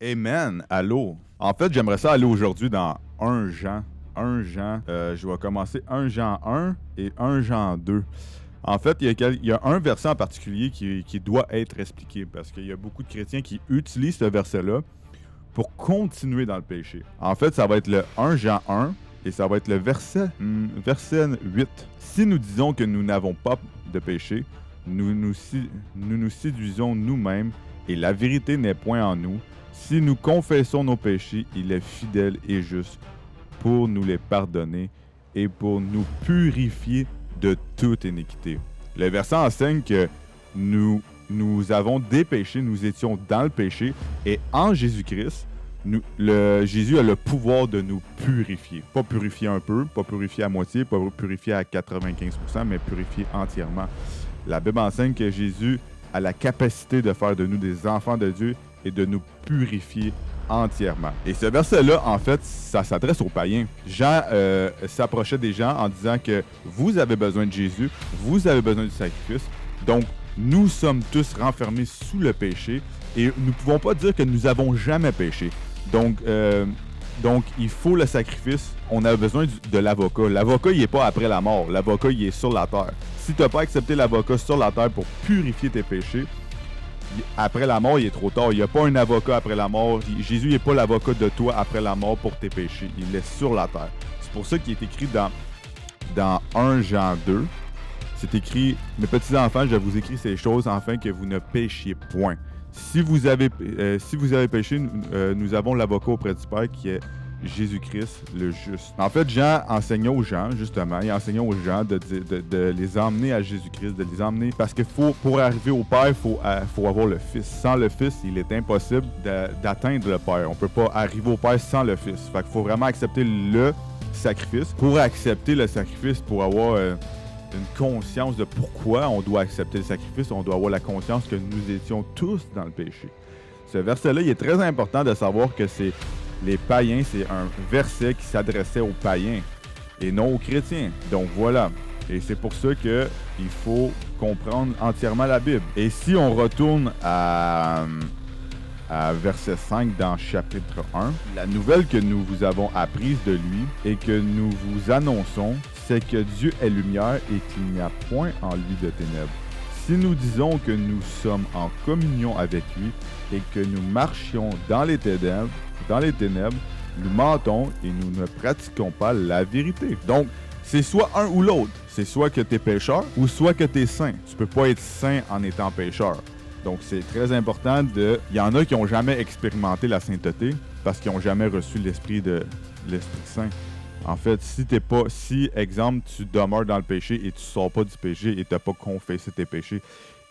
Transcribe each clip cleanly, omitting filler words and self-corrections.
Amen, allô. En fait, j'aimerais ça aller aujourd'hui dans 1 Jean. 1 Jean, je vais commencer 1 Jean 1 et 1 Jean 2. En fait, il y a un verset en particulier qui doit être expliqué parce qu'il y a beaucoup de chrétiens qui utilisent ce verset-là pour continuer dans le péché. En fait, ça va être le 1 Jean 1 et ça va être le verset 8. Si nous disons que nous n'avons pas de péché, nous nous séduisons nous-mêmes et la vérité n'est point en nous. Si nous confessons nos péchés, il est fidèle et juste pour nous les pardonner et pour nous purifier de toute iniquité. Le verset enseigne que nous avons des péchés, nous étions dans le péché, et en Jésus-Christ, Jésus a le pouvoir de nous purifier. Pas purifier un peu, pas purifier à moitié, pas purifier à 95%, mais purifier entièrement. La Bible enseigne que Jésus a la capacité de faire de nous des enfants de Dieu et de nous purifier entièrement. Et ce verset-là, en fait, ça s'adresse aux païens. Jean s'approchait des gens en disant que vous avez besoin de Jésus, vous avez besoin du sacrifice, donc nous sommes tous renfermés sous le péché et nous ne pouvons pas dire que nous n'avons jamais péché. Donc, il faut le sacrifice. On a besoin de l'avocat. L'avocat, il n'est pas après la mort. L'avocat, il est sur la terre. Si tu n'as pas accepté l'avocat sur la terre pour purifier tes péchés, après la mort, il est trop tard. Il n'y a pas un avocat après la mort. Jésus n'est pas l'avocat de toi après la mort pour tes péchés. Il est sur la terre. C'est pour ça qu'il est écrit dans 1 Jean 2. C'est écrit « Mes petits enfants, je vous écris ces choses afin que vous ne péchiez point. » Si vous avez péché, nous avons l'avocat auprès du Père qui est Jésus-Christ le juste. En fait, Jean enseignait aux gens, justement, il enseignait aux gens de les emmener à Jésus-Christ, de les emmener, parce que pour arriver au Père, il faut avoir le Fils. Sans le Fils, il est impossible d'atteindre le Père. On ne peut pas arriver au Père sans le Fils. Fait qu'il faut vraiment accepter le sacrifice. Pour accepter le sacrifice, pour avoir une conscience de pourquoi on doit accepter le sacrifice, on doit avoir la conscience que nous étions tous dans le péché. Ce verset-là, il est très important de savoir que c'est les païens, c'est un verset qui s'adressait aux païens et non aux chrétiens. Donc voilà. Et c'est pour ça qu'il faut comprendre entièrement la Bible. Et si on retourne à verset 5 dans chapitre 1, la nouvelle que nous vous avons apprise de lui et que nous vous annonçons, c'est que Dieu est lumière et qu'il n'y a point en lui de ténèbres. Si nous disons que nous sommes en communion avec lui et que nous marchions dans les ténèbres, nous mentons et nous ne pratiquons pas la vérité. Donc, c'est soit un ou l'autre. C'est soit que tu es pécheur ou soit que tu es saint. Tu peux pas être saint en étant pécheur. Donc, c'est très important Il y en a qui n'ont jamais expérimenté la sainteté parce qu'ils n'ont jamais reçu l'Esprit Saint. En fait, si, exemple, tu demeures dans le péché et tu sors pas du péché et tu n'as pas confessé tes péchés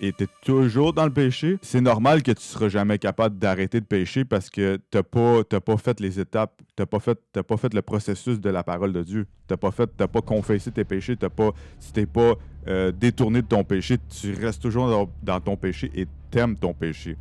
et tu es toujours dans le péché, c'est normal que tu ne seras jamais capable d'arrêter de pécher parce que tu n'as pas fait les étapes, tu n'as pas fait le processus de la parole de Dieu. Tu n'as pas confessé tes péchés, tu t'es pas détourné de ton péché, tu restes toujours dans ton péché et t'aimes ton péché.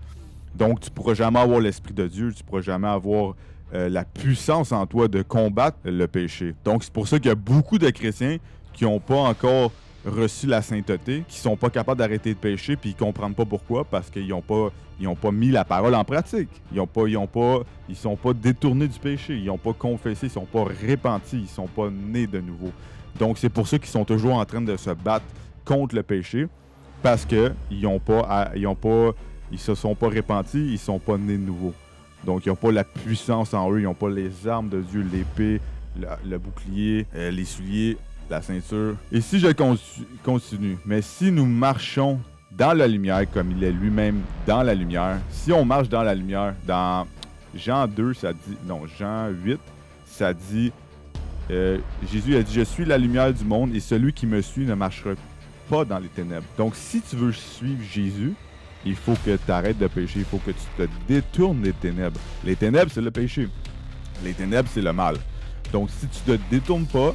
Donc, tu ne pourras jamais avoir l'Esprit de Dieu, tu ne pourras jamais avoir la puissance en toi de combattre le péché. Donc, c'est pour ça qu'il y a beaucoup de chrétiens qui n'ont pas encore reçu la sainteté, qui sont pas capables d'arrêter de pécher, puis ils comprennent pas pourquoi, parce qu'ils n'ont pas mis la parole en pratique. Ils sont pas détournés du péché, ils n'ont pas confessé, ils sont pas repentis, ils sont pas nés de nouveau. Donc, c'est pour ça qu'ils sont toujours en train de se battre contre le péché, parce que ils se sont pas repentis, ils sont pas nés de nouveau. Donc, ils n'ont pas la puissance en eux, ils n'ont pas les armes de Dieu, l'épée, le bouclier, les souliers, la ceinture. Et si je continue, mais si nous marchons dans la lumière comme il est lui-même dans la lumière, si on marche dans la lumière, dans Jean 2, Jean 8, ça dit, Jésus a dit, je suis la lumière du monde et celui qui me suit ne marchera pas dans les ténèbres. Donc, si tu veux suivre Jésus, il faut que tu arrêtes de pécher, il faut que tu te détournes des ténèbres. Les ténèbres, c'est le péché. Les ténèbres, c'est le mal. Donc, si tu ne te détournes pas,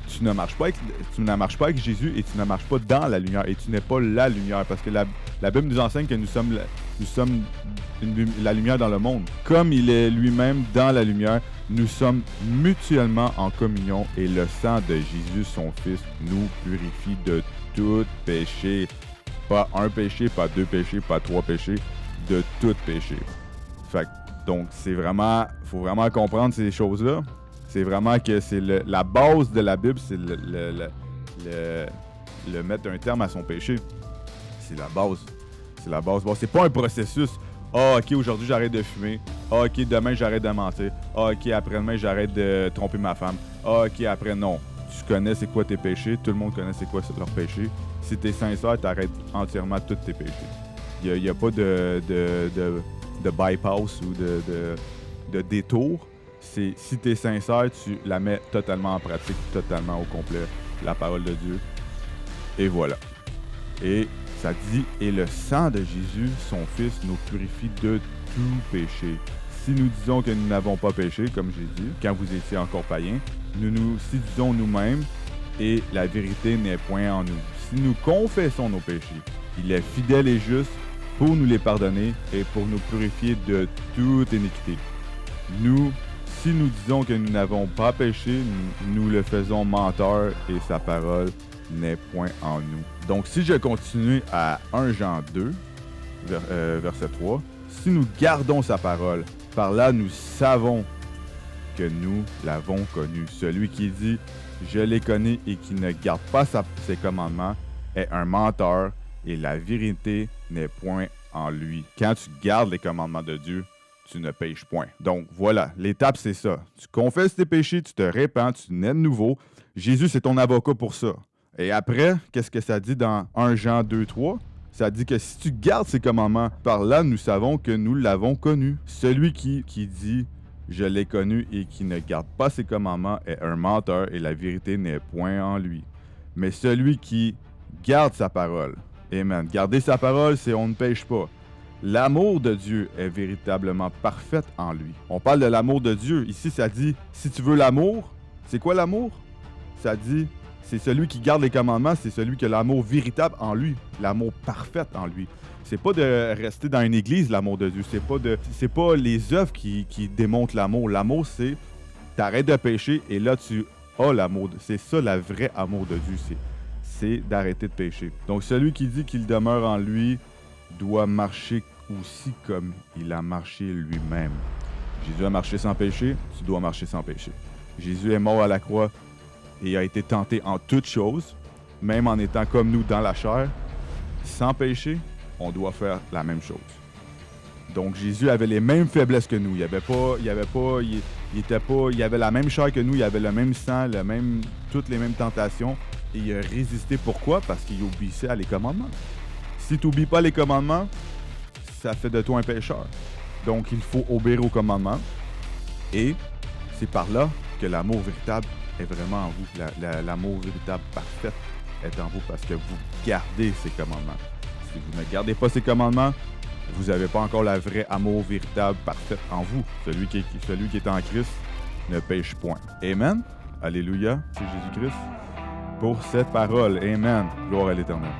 tu ne marches pas avec Jésus et tu ne marches pas dans la lumière et tu n'es pas la lumière parce que la Bible nous enseigne que nous sommes la lumière dans le monde. Comme il est lui-même dans la lumière, nous sommes mutuellement en communion et le sang de Jésus, son Fils, nous purifie de tout péché. Pas un péché, pas deux péchés, pas trois péchés, de tout péché. Fait que Donc, faut vraiment comprendre ces choses-là. C'est vraiment que c'est la base de la Bible, c'est le mettre un terme à son péché. C'est la base. C'est la base. Bon, c'est pas un processus. Ah, ok, aujourd'hui j'arrête de fumer. Ah, ok, demain j'arrête de mentir. Ah, ok, après-demain j'arrête de tromper ma femme. Ah, ok, après, non. Tu connais c'est quoi tes péchés. Tout le monde connaît c'est quoi leurs péchés. Si t'es sincère, t'arrêtes entièrement tous tes péchés. Il n'y a pas de bypass ou de détour. Si t'es sincère, tu la mets totalement en pratique, totalement au complet, la parole de Dieu. Et voilà. Et ça dit, et le sang de Jésus, son Fils, nous purifie de tout péché. Si nous disons que nous n'avons pas péché, comme j'ai dit, quand vous étiez encore païens, si disons nous-mêmes, et la vérité n'est point en nous. Si nous confessons nos péchés, il est fidèle et juste pour nous les pardonner et pour nous purifier de toute iniquité. Si nous disons que nous n'avons pas péché, nous le faisons menteur et sa parole n'est point en nous. Donc, si je continue à 1 Jean 2, verset 3, si nous gardons sa parole, par là nous savons que nous l'avons connu. Celui qui dit « Je l'ai connu » et qui ne garde pas ses commandements est un menteur et la vérité n'est point en lui. Quand tu gardes les commandements de Dieu, tu ne péches point. Donc voilà, l'étape c'est ça. Tu confesses tes péchés, tu te répands, tu nais de nouveau. Jésus c'est ton avocat pour ça. Et après, qu'est-ce que ça dit dans 1 Jean 2, 3? Ça dit que si tu gardes ses commandements, par là nous savons que nous l'avons connu. Celui qui dit « Je l'ai connu » et qui ne garde pas ses commandements est un menteur et la vérité n'est point en lui. Mais celui qui garde sa parole, amen. Garder sa parole, c'est on ne pêche pas. L'amour de Dieu est véritablement parfait en lui. On parle de l'amour de Dieu. Ici, ça dit, si tu veux l'amour, c'est quoi l'amour? Ça dit, c'est celui qui garde les commandements, c'est celui qui a l'amour véritable en lui, l'amour parfait en lui. C'est pas de rester dans une église, l'amour de Dieu. C'est pas les œuvres qui démontrent l'amour. L'amour, c'est t'arrêtes de pécher et là, tu as l'amour. C'est ça, le vrai amour de Dieu. C'est d'arrêter de pécher. Donc, celui qui dit qu'il demeure en lui doit marcher aussi comme il a marché lui-même. Jésus a marché sans péché, tu dois marcher sans péché. Jésus est mort à la croix et a été tenté en toutes choses, même en étant comme nous dans la chair. Sans péché, on doit faire la même chose. Donc Jésus avait les mêmes faiblesses que nous. Il avait la même chair que nous, il avait le même sang, toutes les mêmes tentations. Et il a résisté. Pourquoi? Parce qu'il obéissait à les commandements. Si tu n'oublies pas les commandements, ça fait de toi un pécheur. Donc, il faut obéir aux commandements. Et c'est par là que l'amour véritable est vraiment en vous. L'amour véritable parfait est en vous parce que vous gardez ces commandements. Si vous ne gardez pas ces commandements, vous n'avez pas encore le vrai amour véritable parfait en vous. Celui qui est en Christ ne pêche point. Amen. Alléluia. C'est Jésus-Christ. Pour cette parole. Amen. Gloire à l'Éternel.